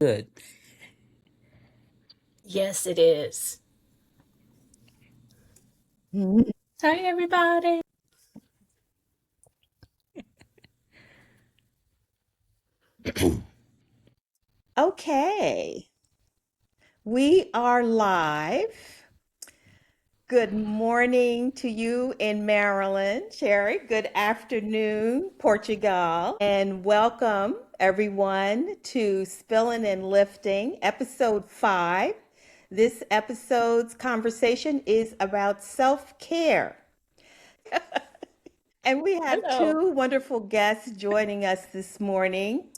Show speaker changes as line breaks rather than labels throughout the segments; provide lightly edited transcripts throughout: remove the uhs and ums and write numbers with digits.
Good.
Yes, it is.
Mhm.
Hi, everybody.
Okay, we are live. Good morning to you in Maryland, Sherry. Good afternoon, Portugal. And welcome everyone to Spilling and Lifting, episode 5. This episode's conversation is about self-care. And we have
Hello.
two wonderful guests joining us this morning.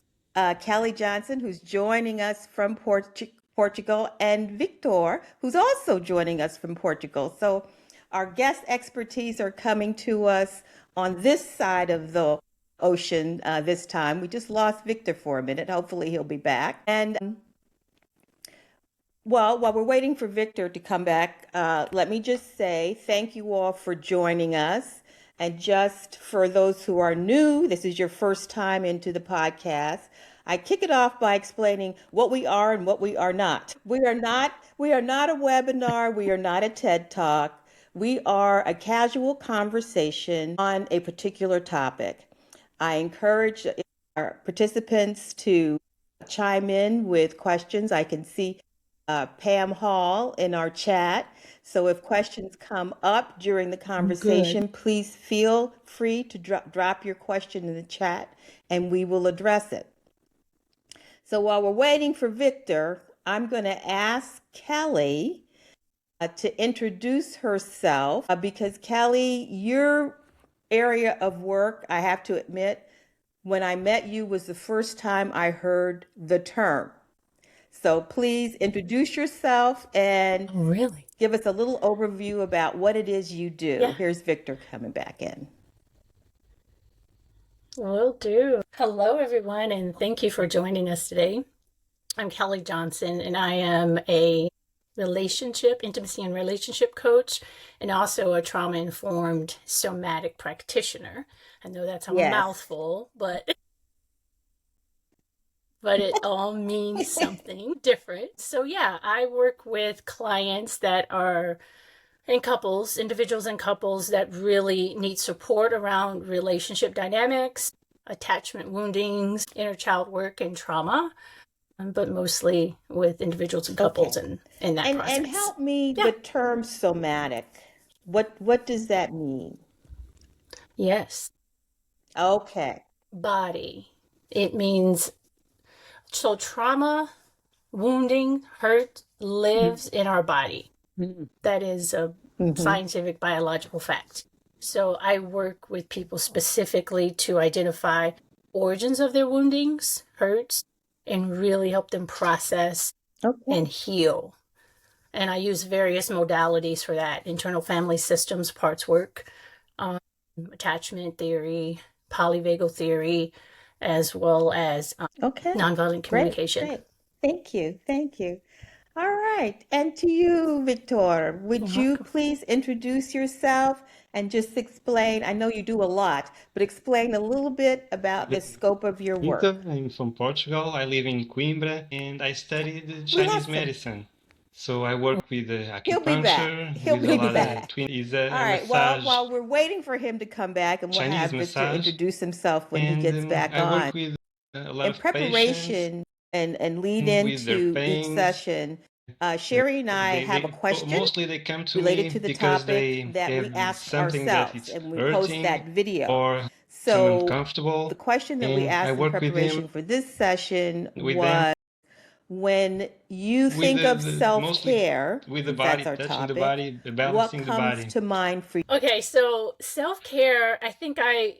Kelly Johnson, who's joining us from Portugal, and Victor, who's also joining us from Portugal. So our guest expertise are coming to us on this side of the ocean this time. We just lost Victor for a minute. Hopefully he'll be back. And well, while we're waiting for Victor to come back, let me just say thank you all for joining us. And just for those who are new, this is your first time into the podcast. I kick it off by explaining what we are and what we are not. We are not a webinar, we are not a TED Talk. We are a casual conversation on a particular topic. I encourage our participants to chime in with questions. I can see Pam Hall in our chat. So if questions come up during the
Good.
conversation, please feel free to drop your question in the chat and we will address it. So while we're waiting for Victor, I'm going to ask Kelly to introduce herself because Kelly, your area of work, I have to admit, when I met you was the first time I heard the term. So please introduce yourself and
Oh, really?
give us a little overview about what it is you do.
Yeah,
Here's Victor coming back in.
will do. Hello, everyone, and thank you for joining us today. I'm Kelly Johnson, and I am a intimacy and relationship coach, and also a trauma-informed somatic practitioner. I know that's a
Yes.
mouthful, but it all means something different. So yeah, I work with clients that are in couples, individuals and couples that really need support around relationship dynamics, attachment woundings, inner child work, and trauma, but mostly with individuals and couples
Okay.
and in that
And
process.
help me,
Yeah.
the term somatic. What does that mean?
Yes.
Okay.
Body. It means so trauma, wounding, hurt lives in our body. That is a
Mm-hmm.
scientific biological fact. So I work with people specifically to identify origins of their woundings, hurts, and really help them process and
Okay.
heal. And I use various modalities for that: internal family systems, parts work, attachment theory, polyvagal theory, as well as
Okay.
nonviolent
Great.
communication.
Great. Thank you. Thank you. All right. And to you, Victor,
You're
would you
welcome.
please introduce yourself and just explain? I know you do a lot, but explain a little bit about the scope of your work.
Vitor, I'm from Portugal. I live in Coimbra and I studied
We
Chinese
lost him.
medicine. So I work with
He'll be back.
acupuncture,
He'll
with a
be
lot of
back.
twin is
All
a
right. Well,
massage,
while we're waiting for him to come back, and we'll
Chinese
have Victor
massage,
introduce himself when he
and
gets back
I
on.
work with a lot
In
of patients
preparation and lead
with their
into each
pains.
session, Sherry and I have a question
Mostly they come to
related
me
to the
because
topic
they
that we
have
asked
something that
ourselves,
it's
and we post
hurting
that video.
or some
So the
uncomfortable,
question that we
and I
asked in
work with
preparation
them
for this session
with them
was when you
with
think of
mostly
self-care,
with the
since that's
body,
our
touching the
topic,
body,
what
balancing the
comes
body.
to mind for you?
Okay, so self care, I think I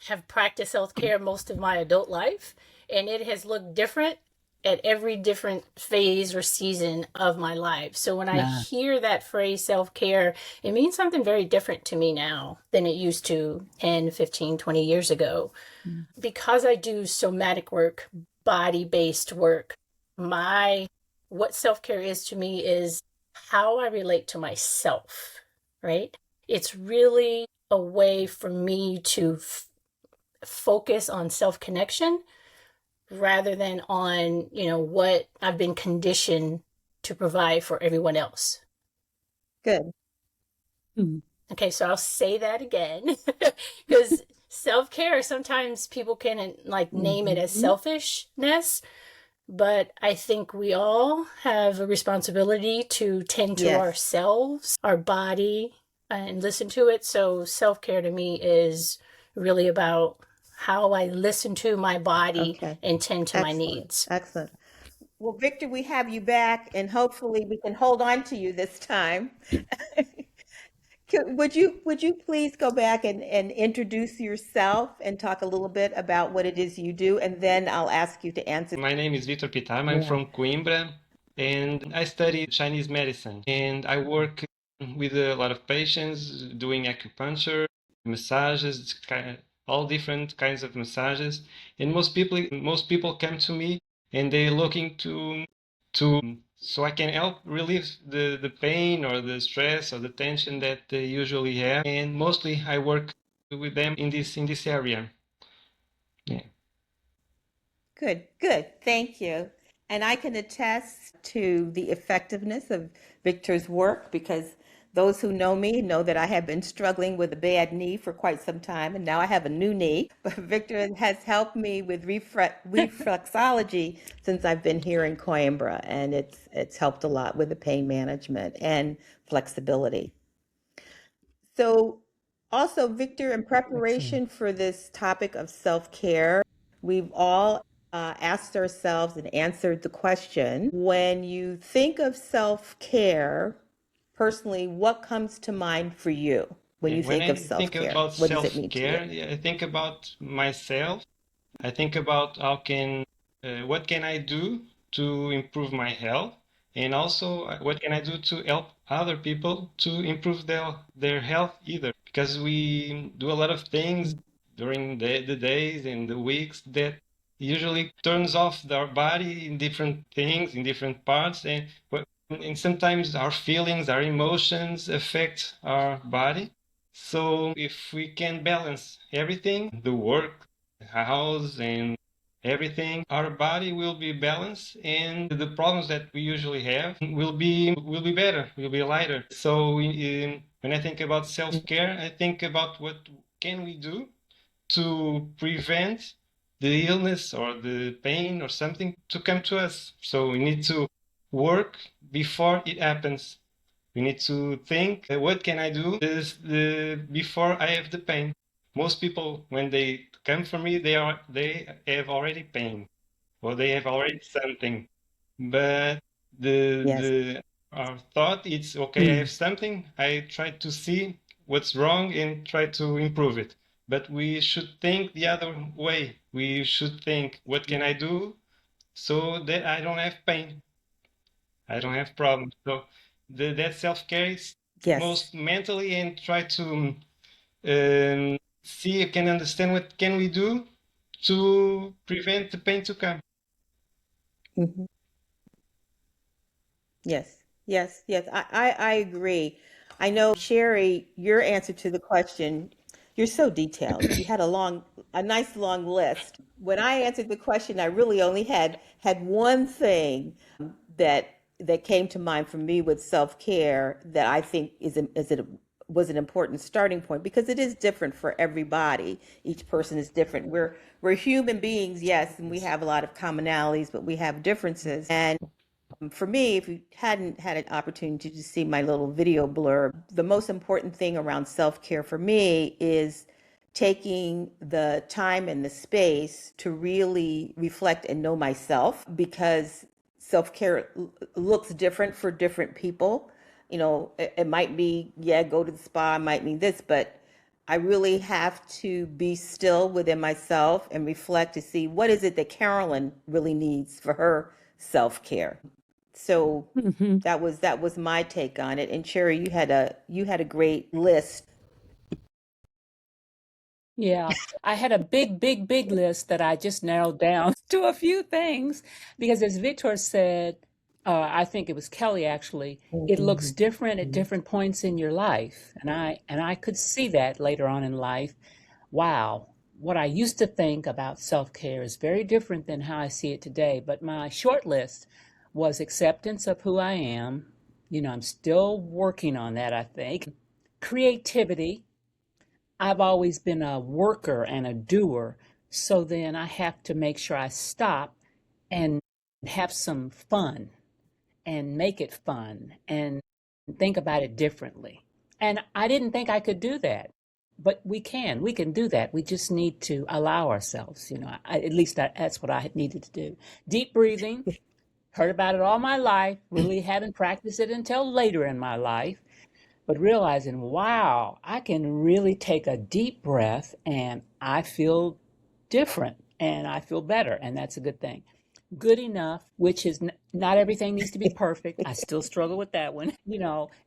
have practiced self care most of my adult life, and it has looked different at every different phase or season of my life. So when I hear that phrase self care, it means something very different to me now than it used to 10, 15, 20 years ago. Because I do somatic work, body based work, what self care is to me is how I relate to myself, right? It's really a way for me to focus on self connection, rather than on, what I've been conditioned to provide for everyone else.
Good.
Okay, so I'll say that again because self-care, sometimes people can like name it as selfishness, but I think we all have a responsibility to tend to
Yes.
ourselves, our body, and listen to it. So self-care to me is really about how I listen to my body
Okay.
and tend to my
Excellent.
needs.
Excellent. Well, Victor, we have you back, and hopefully we can hold on to you this time. Would you please go back and introduce yourself and talk a little bit about what it is you do, and then I'll ask you to answer.
My name is Vitor. I'm
Yeah.
from Coimbra and I study Chinese medicine. And I work with a lot of patients doing acupuncture, massages, all different kinds of massages. And most people come to me and they're looking to so I can help relieve the pain or the stress or the tension that they usually have. And mostly I work with them in this area. Yeah.
Good, good. Thank you. And I can attest to the effectiveness of Victor's work because those who know me know that I have been struggling with a bad knee for quite some time, and now I have a new knee. But Victor has helped me with reflexology since I've been here in Coimbra, and it's helped a lot with the pain management and flexibility. So, also, Victor, in preparation for this topic of self-care, we've all asked ourselves and answered the question, when you think of self-care, personally, what comes to mind for you when
Yeah,
you
when
think of
I think
self-care?
about
What does it mean to you?
self-care, yeah, I think about myself. I think about what can I do to improve my health, and also what can I do to help other people to improve their health either. Because we do a lot of things during the days and the weeks that usually turns off our body in different things, in different parts, and sometimes our feelings, our emotions affect our body. So if we can balance everything, the work, the house, and everything, our body will be balanced, and the problems that we usually have will be better, will be lighter. So when I think about self-care, I think about what can we do to prevent the illness or the pain or something to come to us. So we need to work before it happens. We need to think, what can I do before I have the pain? Most people, when they come for me, they have already pain or they have already something. But the
Yes.
the our thought it's okay. I have something. I try to see what's wrong and try to improve it. But we should think the other way. We should think, what can I do so that I don't have pain? I don't have problems. So that self-care is
Yes.
most mentally and try to see if can understand what can we do to prevent the pain to come.
Mhm. Yes, yes, yes. I agree. I know, Sherry, your answer to the question, you're so detailed. You had a nice long list. When I answered the question, I really only had one thing that that came to mind for me with self-care that I think was an important starting point because it is different for everybody. Each person is different. We're human beings, yes, and we have a lot of commonalities, but we have differences. And for me, if you hadn't had an opportunity to see my little video blurb, the most important thing around self-care for me is taking the time and the space to really reflect and know myself because self-care looks different for different people. It might be, yeah, go to the spa, might mean this, but I really have to be still within myself and reflect to see what is it that Carolyn really needs for her self-care. So that was my take on it. And Sherry, you had a great list.
Yeah, I had a big, big, big list that I just narrowed down to a few things because, as Vitor said, I think it was Kelly actually, it looks different at different points in your life, and I could see that later on in life. Wow, what I used to think about self-care is very different than how I see it today. But my short list was acceptance of who I am. I'm still working on that, I think. Creativity. I've always been a worker and a doer. So then I have to make sure I stop and have some fun and make it fun and think about it differently. And I didn't think I could do that, but we can do that. We just need to allow ourselves, at least that's what I needed to do. Deep breathing, heard about it all my life, really hadn't practiced it until later in my life, but realizing, wow, I can really take a deep breath and I feel different and I feel better. And that's a good thing. Good enough, which is not everything needs to be perfect. I still struggle with that one.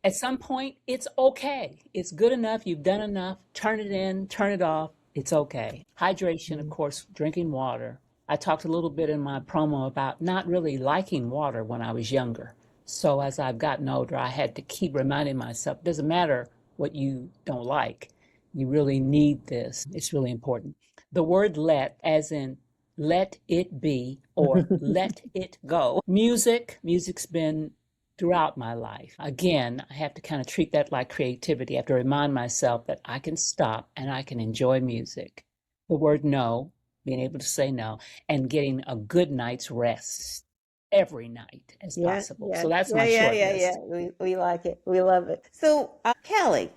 At some point, it's okay. It's good enough. You've done enough. Turn it in, turn it off. It's okay. Hydration, of course, drinking water. I talked a little bit in my promo about not really liking water when I was younger. So as I've gotten older, I had to keep reminding myself, it doesn't matter what you don't like. You really need this. It's really important. The word let, as in let it be or let it go. Music's been throughout my life. Again, I have to kind of treat that like creativity. I have to remind myself that I can stop and I can enjoy music. The word no, being able to say no, and getting a good night's rest every night as possible. So that's my short list.
We like it. We love it. So, Kelly,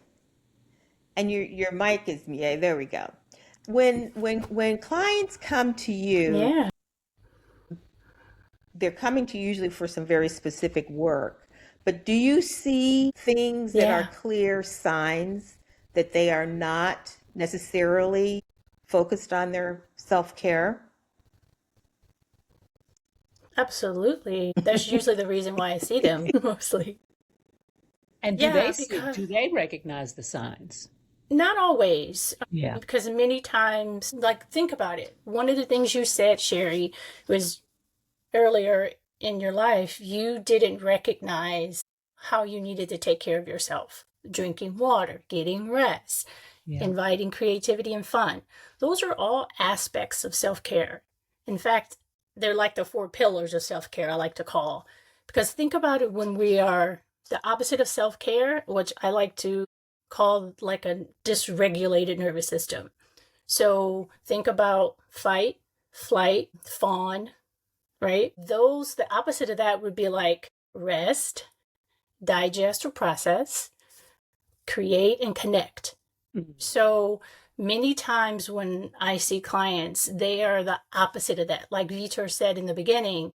and your mic is, yeah, there we go. When clients come to you,
Yeah.
they're coming to you usually for some very specific work, but do you see things that are clear signs that they are not necessarily focused on their self-care?
Absolutely. That's usually the reason why I see them mostly.
And do they recognize the signs?
Not always.
Yeah.
Because many times, think about it. One of the things you said, Sherry, was earlier in your life, you didn't recognize how you needed to take care of yourself. Drinking water, getting rest, inviting creativity and fun. Those are all aspects of self-care. In fact, they're like the 4 pillars of self-care, I like to call. Because think about it, when we are the opposite of self-care, which I like to call like a dysregulated nervous system. So think about fight, flight, fawn, right? The opposite of that would be like rest, digest or process, create, and connect. Mm-hmm. So many times when I see clients, they are the opposite of that. Like Vitor said in the beginning,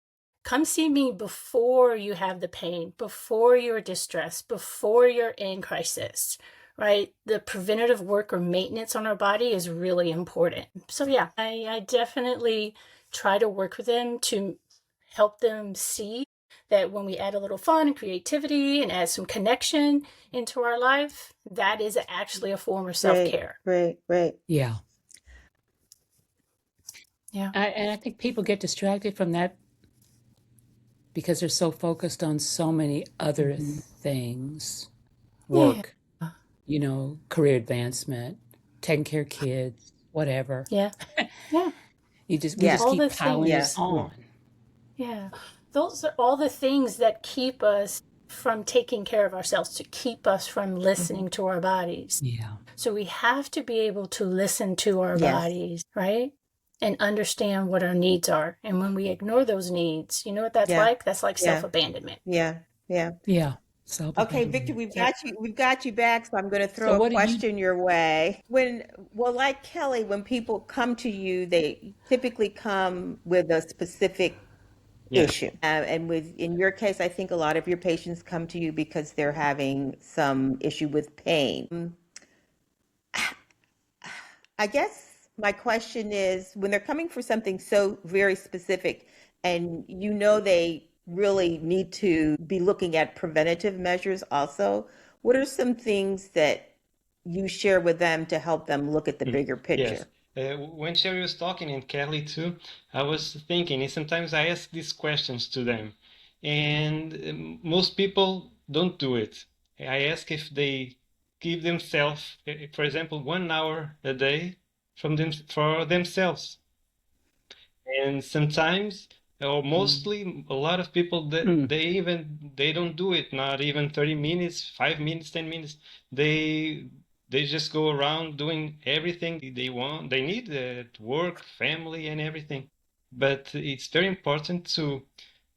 come see me before you have the pain, before you're distressed, before you're in crisis, right? The preventative work or maintenance on our body is really important. So yeah, I definitely try to work with them to help them see that when we add a little fun and creativity and add some connection into our life, that is actually a form of self-care.
Right.
Yeah.
Yeah.
And I think people get distracted from that because they're so focused on so many other things. Work, career advancement, taking care of kids, whatever.
Yeah.
We just keep piling
this
on.
Yeah. Those are all the things that keep us from taking care of ourselves, to keep us from listening to our bodies.
Yeah.
So we have to be able to listen to our bodies, right? And understand what our needs are. And when we ignore those needs, you know what that's like? That's like self-abandonment.
Yeah. Okay, Victor, we've got you back, so I'm going to throw a question your way. Like Kelly, when people come to you, they typically come with a specific issue. And in your case, I think a lot of your patients come to you because they're having some issue with pain. I guess my question is, when they're coming for something so very specific, and they really need to be looking at preventative measures also, what are some things that you share with them to help them look at the bigger picture?
Yes. When Sherry was talking, and Kelly too, I was thinking, and sometimes I ask these questions to them, and most people don't do it. I ask if they give themselves, for example, 1 hour a day for themselves. And sometimes, or mostly, a lot of people that
Mm.
they don't do it, not even 30 minutes, 5 minutes, 10 minutes. They just go around doing everything they want, they need at work, family, and everything. But it's very important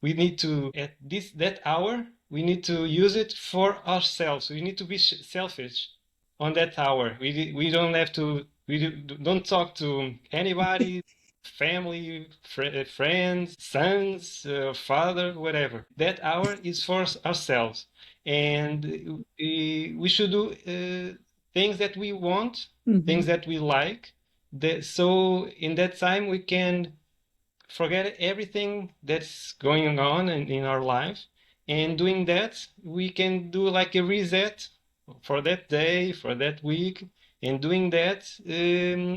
we need to, at that hour, we need to use it for ourselves. We need to be selfish on that hour. We don't have to, don't talk to anybody, family, friends, sons, father, whatever. That hour is for ourselves, and we should do things that we want, things
Mhm.
that we like. So in that time we can forget everything that's going on in our life, and doing that we can do like a reset for that day, for that week. And doing that,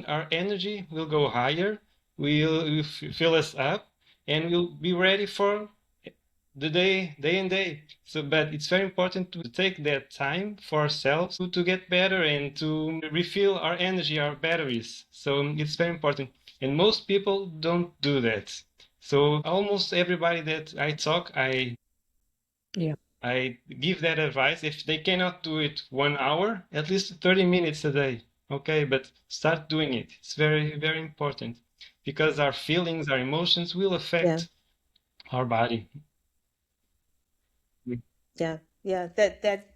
our energy will go higher, will fill us up, and we'll be ready for the day and day. So, but it's very important to take that time for ourselves to get better and to refill our energy, our batteries. So it's very important. And most people don't do that. So almost everybody that I talk,
Yeah.
I give that advice. If they cannot do it 1 hour, at least 30 minutes a day. Okay, but start doing it. It's very, very important because our feelings, our emotions will
Yeah.
affect our body.
Yeah, yeah,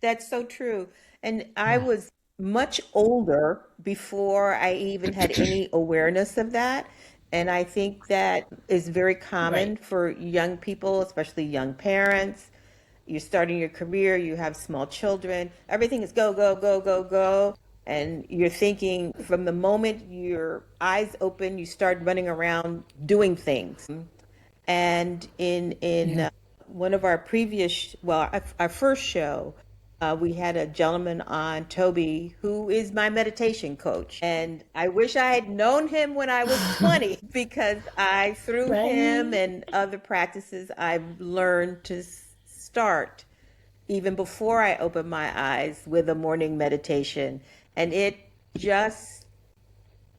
that's so true. And I was much older before I even had any awareness of that. And I think that is very
Right.
common for young people, especially young parents. You're starting your career, you have small children, everything is go, go, go, go, go. And you're thinking from the moment your eyes open, you start running around doing things. And in
Yeah.
one of our previous, well, our first show, we had a gentleman on, Toby, who is my meditation coach. And I wish I had known him when I was 20 because through him
Right.
and other practices, I've learned to start even before I open my eyes with a morning meditation. And it just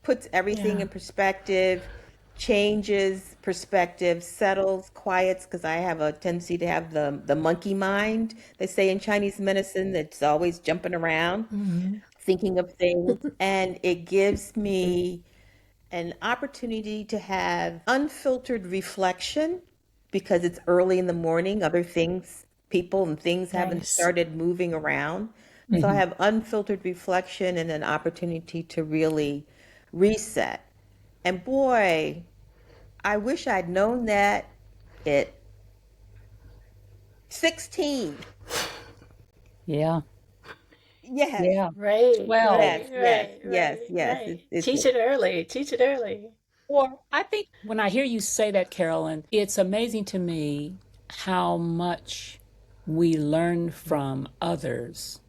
puts everything
Yeah.
in perspective, changes perspective, settles, quiets, because I have a tendency to have the monkey mind. They say in Chinese medicine that's always jumping around,
Hmm.
thinking of things. And it gives me an opportunity to have unfiltered reflection because it's early in the morning, other things, people and things haven't
Nice.
started moving around. So I
Mhm.
have unfiltered reflection and an opportunity to really reset. And boy, I wish I'd known that at 16.
Yeah.
Yes,
Yeah.
Right.
12.
Right.
yes, yes,
Right.
yes,
Right.
yes.
Right.
It's
Teach it early. Teach it early.
Or I think when I hear you say that, Carolyn, it's amazing to me how much we learn from others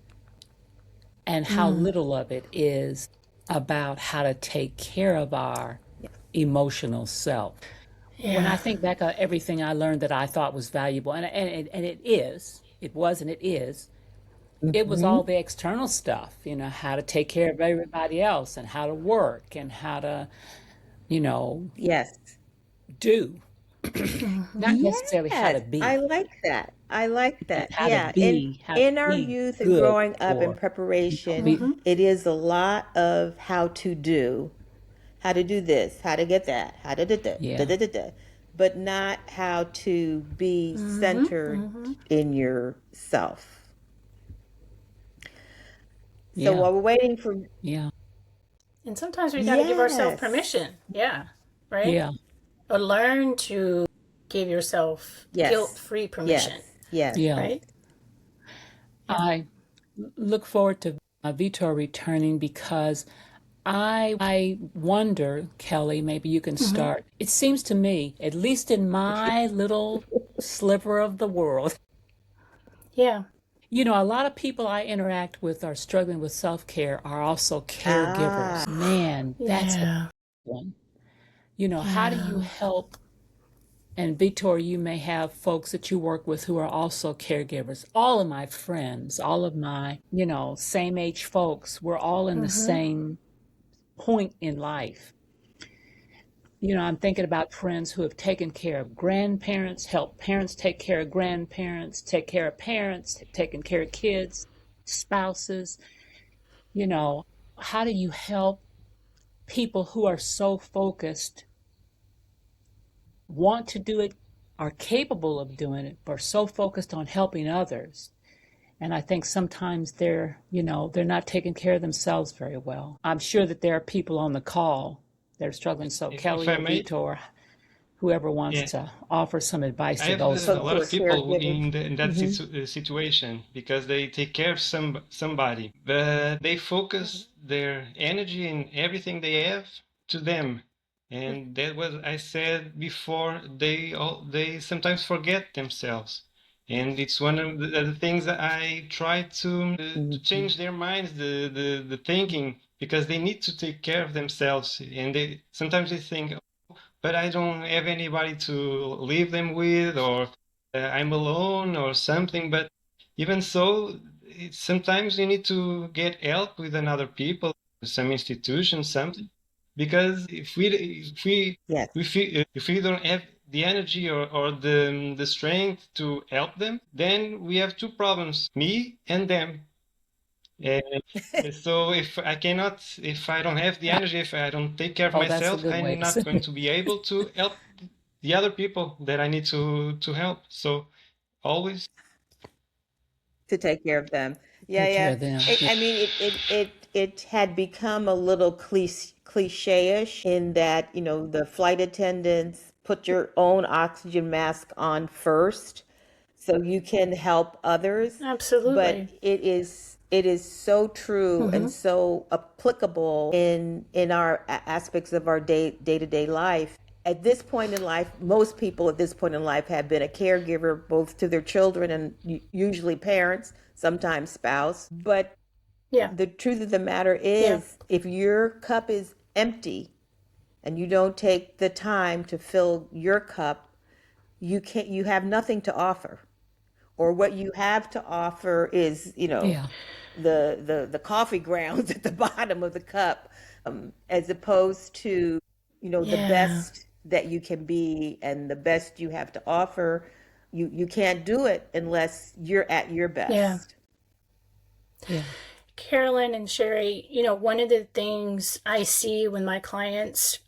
and how
Mm.
little of it is about how to take care of our
yeah.
emotional self. When I
Yeah.
think back on everything I learned that I thought was valuable, and it is, it was and it is, it was
Mhm.
all the external stuff, how to take care of everybody else and how to work and how to, you know,
Yes.
do, not
Hmm.
necessarily how to
Yes, I
be,
like that. I like
and
that. Yeah.
how to
In our
be
youth and
good
growing up in
or,
preparation,
be,
Hmm.
it is a lot of how to do this, how to get that, how to do that, da
yeah,
da da da, but not how to be
Hmm.
centered
Hmm.
in yourself. So
yeah,
while we're waiting for,
yeah,
And sometimes we got to give ourselves
yes,
permission. Yeah. Right.
yeah,
Or learn to give yourself
yes,
guilt-free
yes,
permission.
yes.
yeah.
Right. Yeah.
I look forward to Vitor returning because I wonder, Kelly, maybe you can
Hmm.
start. It seems to me, at least in my little sliver of the world,
Yeah.
a lot of people I interact with are struggling with self-care, are also
Ah,
caregivers. Man, that's a
Yeah.
one. How do you
Yeah.
help? And Vitor, you may have folks that you work with who are also caregivers. All of my friends, all of my, same age folks, we're all in the
Hmm.
same point in life. I'm thinking about friends who have taken care of grandparents, helped parents take care of grandparents, take care of parents, taking care of kids, spouses. You know, how do you help people who are so focused, want to do it, are capable of doing it, but are so focused on helping others? And I think sometimes they're not taking care of themselves very well. I'm sure that there are people on the call that are struggling. So
If
Kelly
I
or
may,
Vitor, whoever wants
yeah,
to offer some advice
I
to
have
those
a lot of
For
folks.
people
caregivers.
in that
Hmm.
situation because they take care of somebody, but they focus their energy and everything they have to them. And that was I said before. They sometimes forget themselves, and it's one of the things that I try to
Hmm.
change their minds, the thinking, because they need to take care of themselves, and they sometimes they think, but I don't have anybody to leave them with, or I'm alone or something. But even so, sometimes you need to get help with another people, some institution, something, because
Yes.
if we don't have the energy or the strength to help them, then we have two problems: me and them. And so if I don't have the energy, if I don't take care of
Oh, that's a
myself,
good way
I'm
to say
not going
it.
to be able to help the other people that I need to help. So always,
To take care of them. Yeah,
Take care
yeah.
of them.
I mean, it had become a little cliche-ish in that, the flight attendants put your own oxygen mask on first so you can help others. But
Absolutely.
it is so true
Hmm.
and so applicable in our aspects of our day-to-day life. At this point in life, most people at this point in life have been a caregiver both to their children and usually parents, sometimes spouse. But
Yeah.
the truth of the matter
Yeah.
is, if your cup is empty and you don't take the time to fill your cup, you have nothing to offer. Or what you have to offer is,
Yeah.
the coffee grounds at the bottom of the cup, as opposed to, the
Yeah.
best that you can be and the best you have to offer. You can't do it unless you're at your
Yeah.
best.
Yeah.
Carolyn and Sherry, one of the things I see when my clients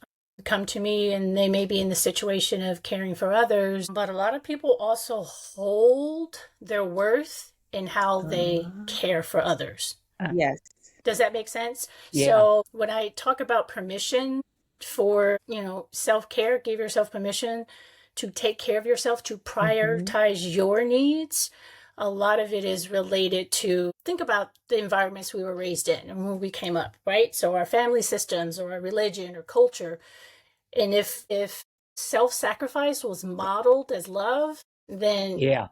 come to me and they may be in the situation of caring for others, but a lot of people also hold their worth in how they care for others.
Uh,
Yes.
Does that make sense?
yeah.
So when I talk about permission for, self-care, give yourself permission to take care of yourself, to
Hmm.
prioritize your needs. A lot of it is related to think about the environments we were raised in and when we came up, right? So our family systems or our religion or culture. And if self-sacrifice was modeled as love, then,
Yeah.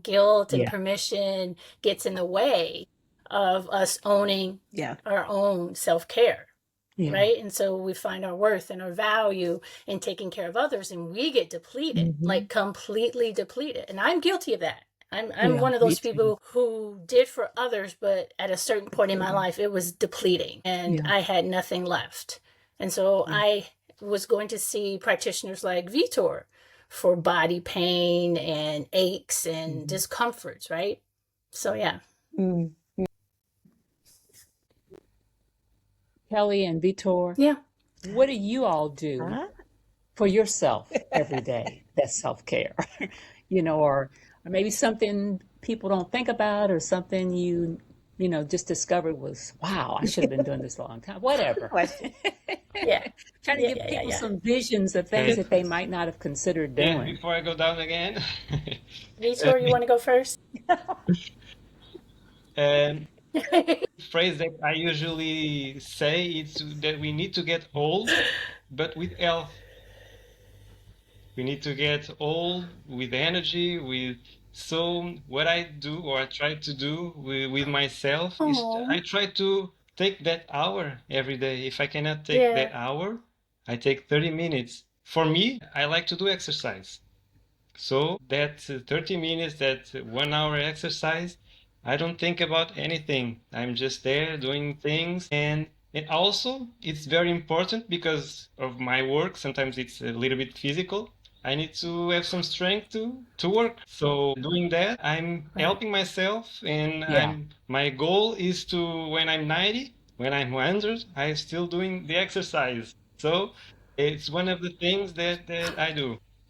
guilt and
Yeah.
permission gets in the way of us owning
Yeah.
our own self-care,
Yeah.
right? And so we find our worth and our value in taking care of others, and we get depleted,
Hmm.
like completely depleted. And I'm guilty of that. I'm
Yeah.
one of
Me
those
too.
people who did for others, but at a certain point in my life, it was depleting and
Yeah.
I had nothing left. And so
Yeah.
I was going to see practitioners like Vitor for body pain and aches and
Hmm.
discomforts, right? So yeah.
Mm.
Kelly and Vitor,
Yeah.
what do you all do
Huh?
for yourself every day? That's self-care. Or maybe something people don't think about, or something just discovered was, wow, I should have been doing this a long time.
Good
Whatever.
question.
Yeah.
Trying to
Yeah.
give
Yeah. Yeah.
people
Yeah.
some visions of things
Good
that they
question.
might not have considered
yeah.
doing.
Before I go down again,
Vitor, you want to go first?
and phrase that I usually say is that we need to get old, but with health. We need to get old with energy, with so what I do or I try to do with myself is I
Oh,
try to take that hour every day. If I cannot take
yeah.
that hour, I take 30 minutes. For me, I like to do exercise. So that 30 minutes, that 1 hour exercise, I don't think about anything. I'm just there doing things, and And also, it's very important because of my work. Sometimes it's a little bit physical. I need to have some strength to work. So doing that, I'm
Right.
helping myself, and
Yeah.
my goal is to when I'm 90, when I'm 100, I'm still doing the exercise. So it's one of the things that I do.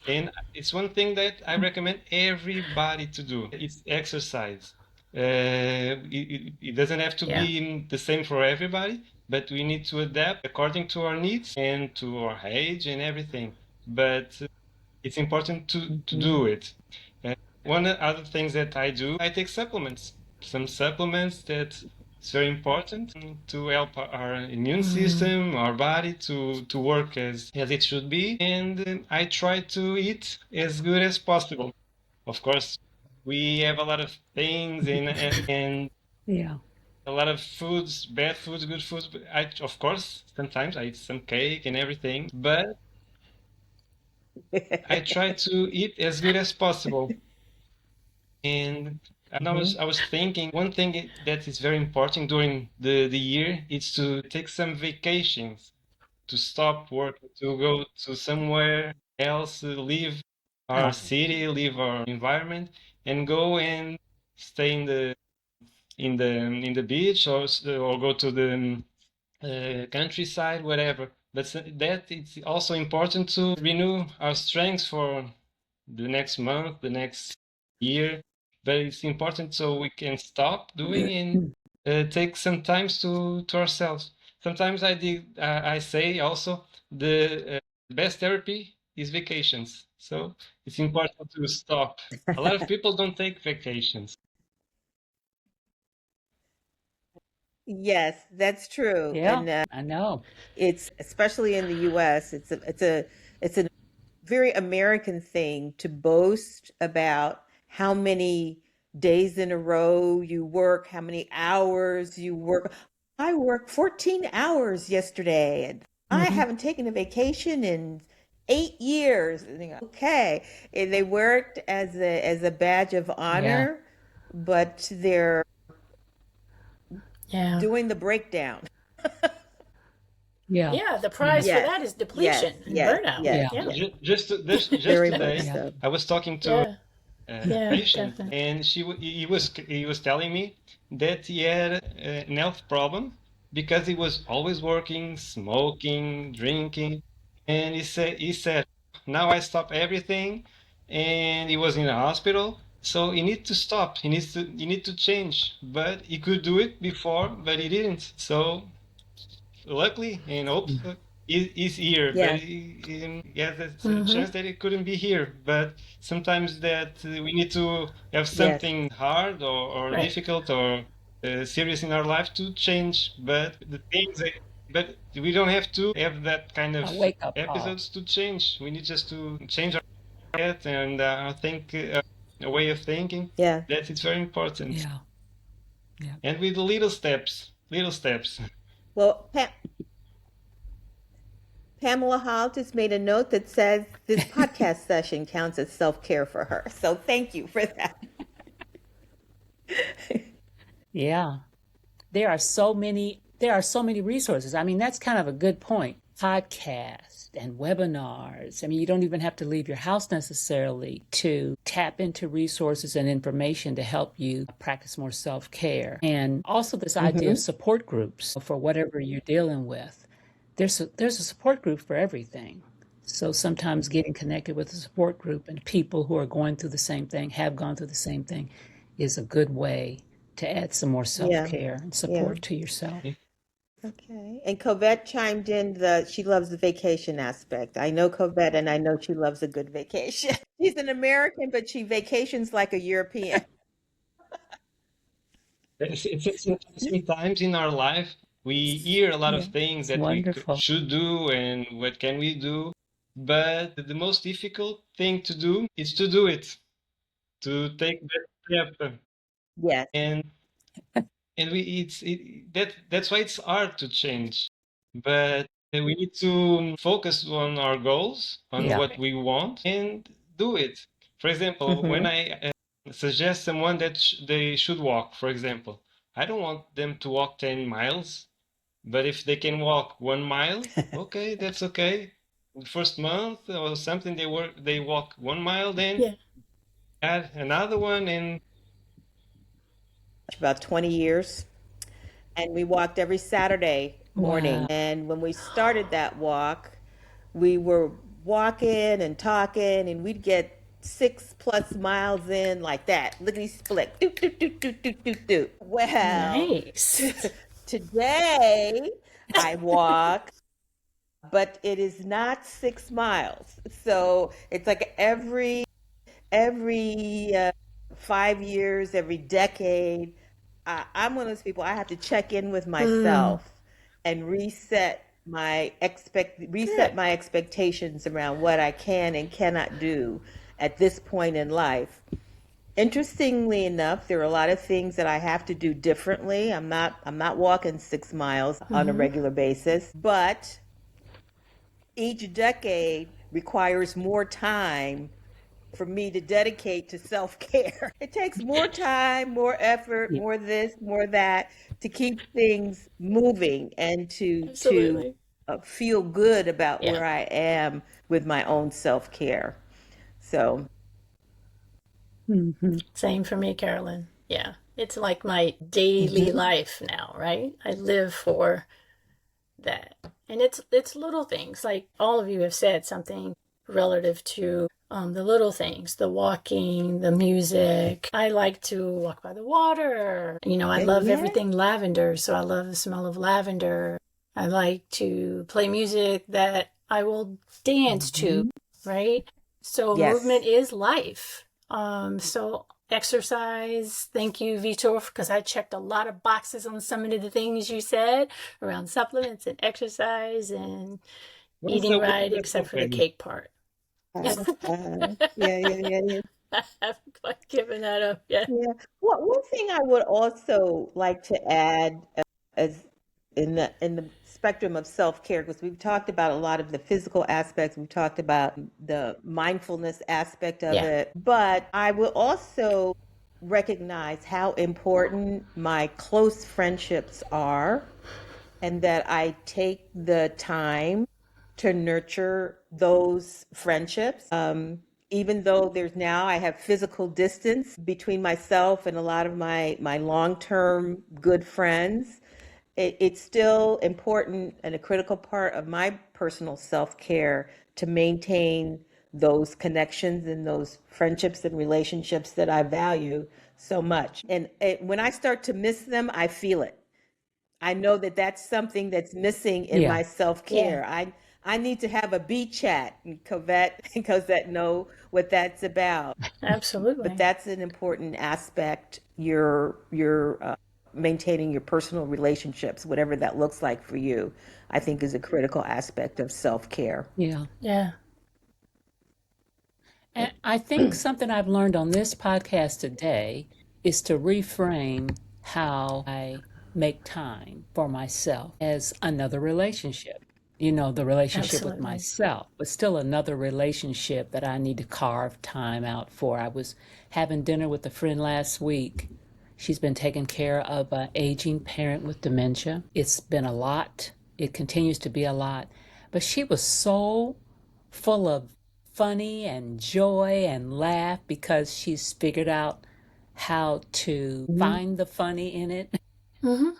And it's one thing that I recommend everybody to do. It's exercise. It doesn't have to
Yeah.
be the same for everybody, but we need to adapt according to our needs and to our age and everything. But it's important to
Hmm.
do it. One of the other things that I do, I take supplements. Some supplements that it's very important to help our immune system, our body to work as it should be. And I try to eat as good as possible. Of course, we have a lot of things and
Yeah.
a lot of foods, bad foods, good foods. But of course, sometimes I eat some cake and everything, but I try to eat as good as possible. And I was thinking one thing that is very important during the year is to take some vacations, to stop work, to go to somewhere else, leave our
Oh,
city, leave our environment, and go and stay in the beach or go to the countryside, whatever. But that it's also important to renew our strength for the next month, the next year. But it's important so we can stop doing and take some time to ourselves. Sometimes I say also the best therapy is vacations. So it's important to stop. A lot of people don't take vacations.
Yes, that's true.
yeah,
And
I know.
it's especially in the US, it's a very American thing to boast about how many days in a row you work, how many hours you work. I worked 14 hours yesterday and I
Hmm.
haven't taken a vacation in 8 years. And you go, okay. And they wear it as a badge of
Yeah.
honor, but they're
Yeah.
doing the breakdown.
Yeah.
Yeah. The
Yeah.
price for
Yes,
that is
yes,
depletion and
yes,
burnout.
yes,
Yeah.
Yeah.
yes.
Just
Very much
today,
Yeah.
so.
I was talking to
Yeah.
a
Yeah.
patient,
Definitely.
and he was telling me that he had an health problem because he was always working, smoking, drinking, and he said now I stop everything, and he was in a hospital. So he needs to stop. He need to change, but he could do it before, but he didn't. So luckily and hopefully he's here, but
Yeah,
he has a
Mm-hmm.
chance that he couldn't be here. But sometimes that we need to have
yes,
something hard or
Right.
difficult or serious in our life to change. But the things that, but we don't have to have that kind of
A wake up call.
episodes to change. We need just to change our head and think a way of thinking.
yeah.
That it's very important.
Yeah. Yeah.
And with little steps, little steps.
Well, Pamela Hall just made a note that says this podcast session counts as self-care for her. So thank you for that.
Yeah. There are so many resources. I mean, that's kind of a good point. Podcasts and webinars. I mean, you don't even have to leave your house necessarily to tap into resources and information to help you practice more self-care. And also this idea of
Hmm.
support groups for whatever you're dealing with. There's a support group for everything. So sometimes getting connected with a support group and people who are going through the same thing, have gone through the same thing, is a good way to add some more
Yeah,
self-care and
yeah.
support to yourself.
Okay. And Covette chimed in that she loves the vacation aspect. I know Covette and I know she loves a good vacation. She's an American, but she vacations like a European.
It's interesting times in our life. We hear a lot of
Yeah,
things
it's
that we
wonderful.
should do and what can we do. But the most difficult thing to do is to do it, to take that step.
Yes.
And that's why it's hard to change. But we need to focus on our goals, on
Yeah.
what we want, and do it. For example, when
Hmm.
I suggest someone that they should walk, for example, I don't want them to walk 10 miles But if they can walk 1 mile, okay, that's okay. The first month or something, they walk 1 mile, then
Yeah.
add another one, and
About 20 years. And we walked every Saturday morning.
Wow.
And when we started that walk, we were walking and talking, and we'd get 6+ miles in like that, lickety split. Doot, doot, doot, doot, doot, doot, doot. Well,
Nice.
today I walk, but it is not 6 miles. So it's like every 5 years, every decade. I'm one of those people. I have to check in with
Mm,
myself and reset
good.
my expectations around what I can and cannot do at this point in life. Interestingly enough, there are a lot of things that I have to do differently. I'm not walking 6 miles on a
Mm-hmm.
regular basis, but each decade requires more time for me to dedicate to self-care. It takes more time, more effort,
Yeah.
more this, more that to keep things moving and to
Absolutely.
feel good about
Yeah.
where I am with my own self-care. So,
Hmm.
Same for me, Carolyn. Yeah. It's like my daily
mhm.
life now, right? I live for that. And it's little things. Like all of you have said something relative to the little things, the walking, the music. I like to walk by the water. I love
Yeah.
everything lavender, so I love the smell of lavender. I like to play music that I will dance to,
Mhm.
right? So movement
Yes.
is life. So exercise. Thank you, Vitor, because I checked a lot of boxes on some of the things you said around supplements and exercise and
I'm
eating
so glad
right,
that's
except for the
happening.
cake part.
Yeah, yeah, yeah, yeah.
I haven't quite given that up yet.
Yeah. Well, one thing I would also like to add as in the spectrum of self-care, because we've talked about a lot of the physical aspects, we've talked about the mindfulness aspect of
Yeah,
it, but I will also recognize how important my close friendships are and that I take the time to nurture those friendships. Even though I have physical distance between myself and a lot of my long-term good friends, it's still important and a critical part of my personal self-care to maintain those connections and those friendships and relationships that I value so much. And when I start to miss them, I feel it. I know that that's something that's missing in
Yeah.
my
yeah,
self-care. I need to have a beat chat, and Cosette know what that's about. But
absolutely.
that's an important aspect. You're maintaining your personal relationships, whatever that looks like for you, I think is a critical aspect of self-care.
Yeah.
Yeah,
And I think something I've learned on this podcast today is to reframe how I make time for myself as another relationship. The relationship with
absolutely.
myself, but still another relationship that I need to carve time out for. I was having dinner with a friend last week. She's been taking care of an aging parent with dementia. It's been a lot. It continues to be a lot. But she was so full of funny and joy and laugh because she's figured out how to
Mhm.
find the funny in it
Mm-hmm.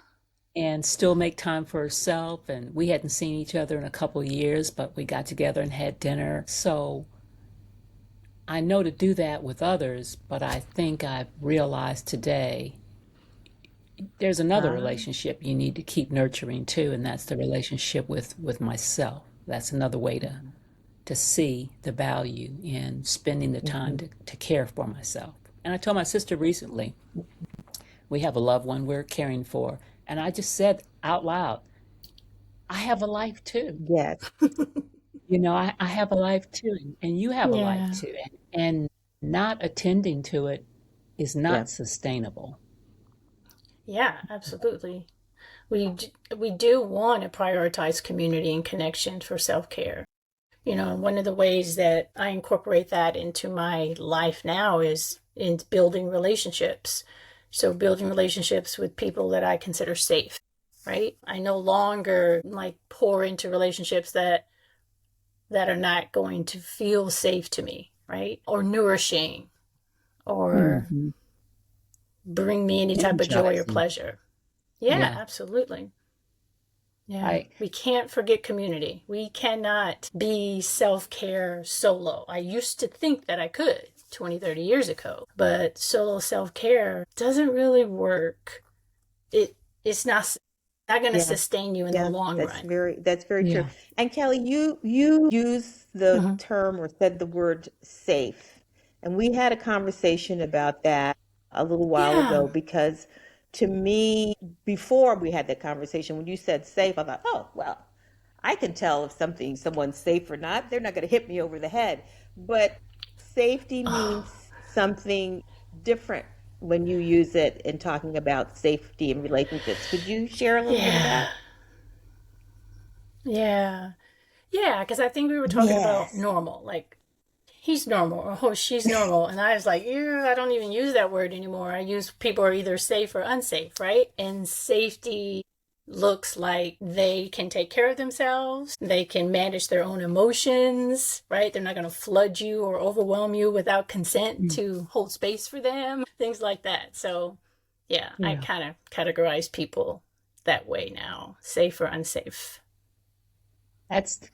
and still make time for herself. And we hadn't seen each other in a couple of years, but we got together and had dinner. So I know to do that with others, but I think I've realized today there's another
Ah,
relationship you need to keep nurturing too, and that's the relationship with myself. That's another way to see the value in spending the time
mhm.
to care for myself. And I told my sister recently, we have a loved one we're caring for, and I just said out loud, I have a life too.
Yes.
I have a life too, and you have a life
Yeah,
too. And not attending to it is
Yeah.
not sustainable.
yeah, absolutely. We do want to prioritize community and connection for self-care. One of the ways that I incorporate that into my life now is in building relationships. So building relationships with people that I consider safe. right? I no longer like pour into relationships that are not going to feel safe to me, right? Or nourishing or
Hmm.
bring me any type of joy or
Energizing.
pleasure. Yeah,
Yeah.
absolutely. Yeah,
I
we can't forget community. We cannot be self-care solo. I used to think that I could 20, 30 years ago, but solo self-care doesn't really work. It's not going to
Yeah.
sustain you in the
Yeah,
long run.
that's very true.
Yeah.
And Kelly, you used the
Hmm.
term or said the word safe. And we had a conversation about that a little while
Yeah.
ago because to me, before we had that conversation, when you said safe, I thought, oh, well, I can tell if someone's safe or not. They're not going to hit me over the head. But safety
Oh,
means something different when you use it in talking about safety in relationships. Could you share a little bit of
yeah.
that?
Yeah. Yeah, because I think we were talking about
Yes.
normal, like he's normal or oh, she's normal. And I was like, ew, I don't even use that word anymore. I use people are either safe or unsafe, right? And safety looks like they can take care of themselves, they can manage their own emotions, right? They're not going to flood you or overwhelm you without consent
Mm.
to hold space for them, things like that. So, yeah, I
Yeah.
kind of categorize people that way now, safe or unsafe.
That's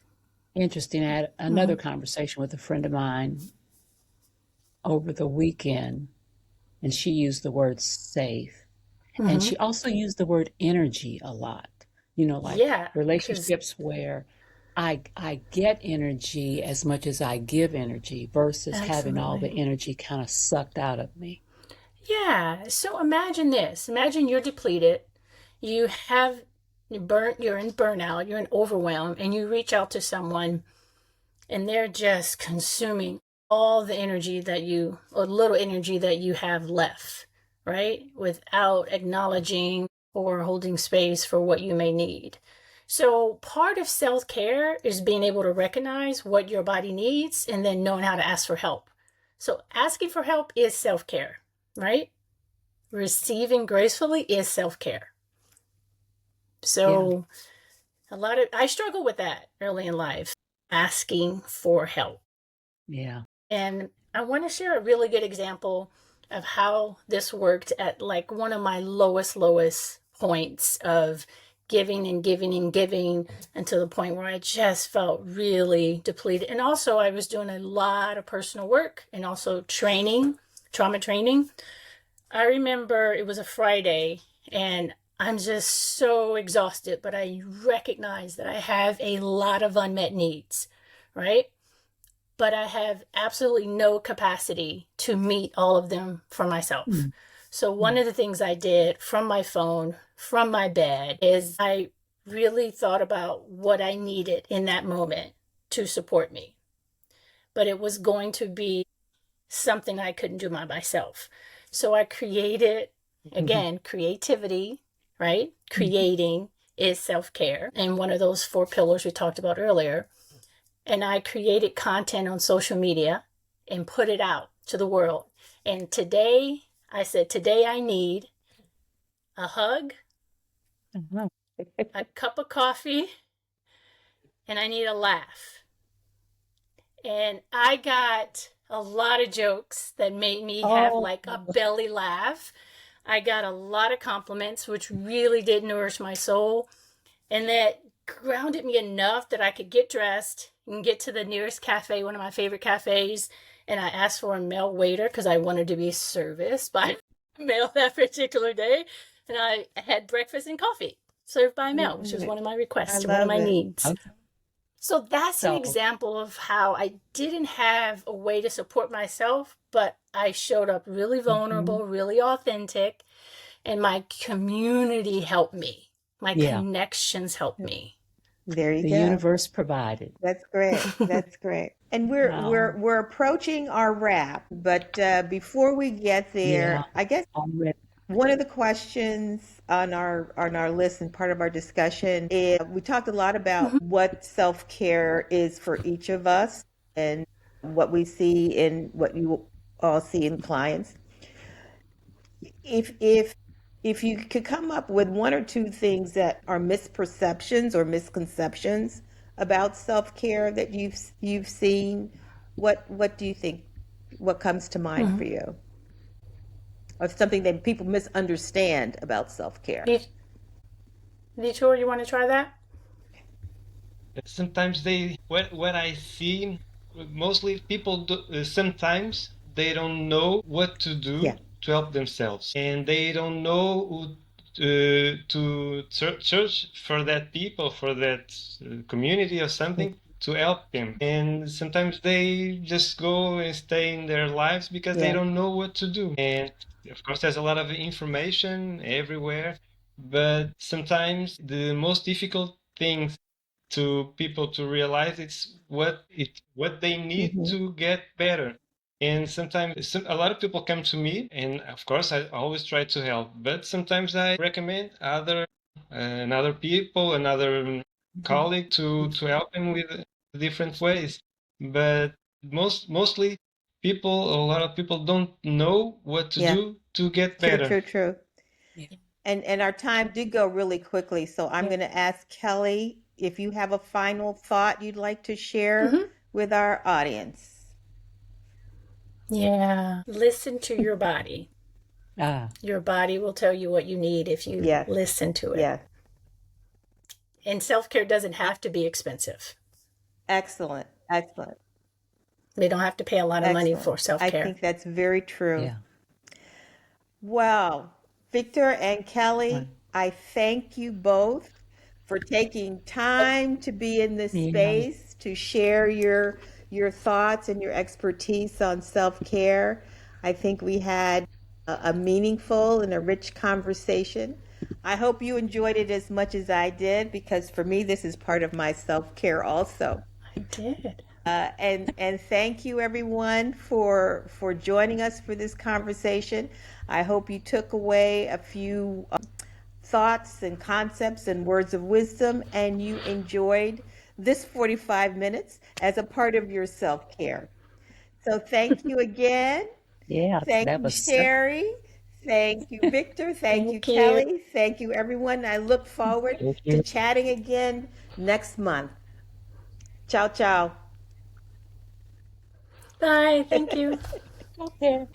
interesting. I had
Mm-hmm.
another conversation with a friend of mine over the weekend, and she used the word safe. And
Mm-hmm.
she also used the word energy a lot. Like
Yeah, because
relationships where I get energy as much as I give energy versus having all the
absolutely.
energy kind of sucked out of me.
Yeah. So imagine this. Imagine you're depleted. You have you're in burnout, you're in overwhelm, and you reach out to someone and they're just consuming all the energy that you or little energy that you have left, right? Without acknowledging or holding space for what you may need. So, part of self care is being able to recognize what your body needs and then knowing how to ask for help. So, asking for help is self care, right? Receiving gracefully is self care.
Yeah.
So, I struggle with that early in life, asking for help.
Yeah.
And I want to share a really good example of how this worked at like one of my lowest points of giving and giving and giving until the point where I just felt really depleted. And also, I was doing a lot of personal work and also training, trauma training. I remember it was a Friday and I'm just so exhausted, but I recognize that I have a lot of unmet needs, right? But I have absolutely no capacity to meet all of them for myself.
Mm.
So, one
Mm.
of the things I did from my phone, from my bed, is I really thought about what I needed in that moment to support me. But it was going to be something I couldn't do by myself. So, I created,
Mhm.
again, creativity, right?
Mhm.
Creating is self care. And one of those four pillars we talked about earlier, and I created content on social media and put it out to the world. And today, I said, today I need a hug,
Uh-huh.
a cup of coffee, and I need a laugh. And I got a lot of jokes that made me have
Oh,
like a belly laugh. I got a lot of compliments, which really did nourish my soul. And that grounded me enough that I could get dressed and get to the nearest cafe, one of my favorite cafes. And I asked for a male waiter because I wanted to be serviced by a male that particular day. And I had breakfast and coffee served by
I
male, which
love
was one
it.
of my
I
requests, one of
love
my
it.
needs.
okay.
So that's an
So,
example of how I didn't have a way to support myself, but I showed up really
mhm.
vulnerable, really authentic, and my community helped me. My
Yeah,
connections helped me.
There you
the
go.
universe provided.
That's great. That's great. And we're
Oh,
we're we're approaching our wrap, but before we get
yeah,
there, I guess
already.
one of the questions on our list and part of our discussion is we talked a lot about
Mhm.
what self-care is for each of us and what we see in what you all see in clients. If if you could come up with one or two things that are misperceptions or misconceptions about self-care that you've seen, what do you think? What comes to mind for you? Or something that people misunderstand about self-care?
Vitor, you want to try that?
Sometimes what I see, mostly people do, sometimes they don't know what to do
Yeah.
to help themselves, and they don't know who to search for that people, for that community or something to help them. And sometimes they just go and stay in their lives because they
Yeah.
don't know what to do. And of course, there's a lot of information everywhere, but sometimes the most difficult things to people to realize it's what they need
Hmm.
to get better. And sometimes a lot of people come to me, and of course I always try to help, but sometimes I recommend another people, another colleague to help them with different ways. But mostly people, a lot of people don't know what to
Yeah.
do to get
True,
better.
true, true.
Yeah.
And our time did go really quickly, so I'm
Yeah.
going to ask Kelly if you have a final thought you'd like to share
Mm-hmm.
with our audience.
Yeah. Listen to your body.
Ah,
Your body will tell you what you need if you
Yes.
listen to it.
Yes.
And self-care doesn't have to be expensive.
Excellent. Excellent.
We don't have to pay a lot of money
Excellent.
for
I
self-care.
think that's very true.
yeah.
Well, Victor and Kelly,
Right.
I thank you both for taking time to be in this
Yeah.
space to share your thoughts and your expertise on self-care. I think we had a meaningful and a rich conversation. I hope you enjoyed it as much as I did because for me this is part of my self-care also.
I did.
And thank you everyone for joining us for this conversation. I hope you took away a few thoughts and concepts and words of wisdom, and you enjoyed this 45 minutes as a part of your self-care. So thank you again.
Yeah,
Thank
that
you,
was so.
Sherry. Thank you, Victor. Thank you,
Thank you.
Kelly. Thank you, everyone. I look forward
Thank
to
you.
chatting again next month. Ciao, ciao.
Bye. Thank you.
Okay.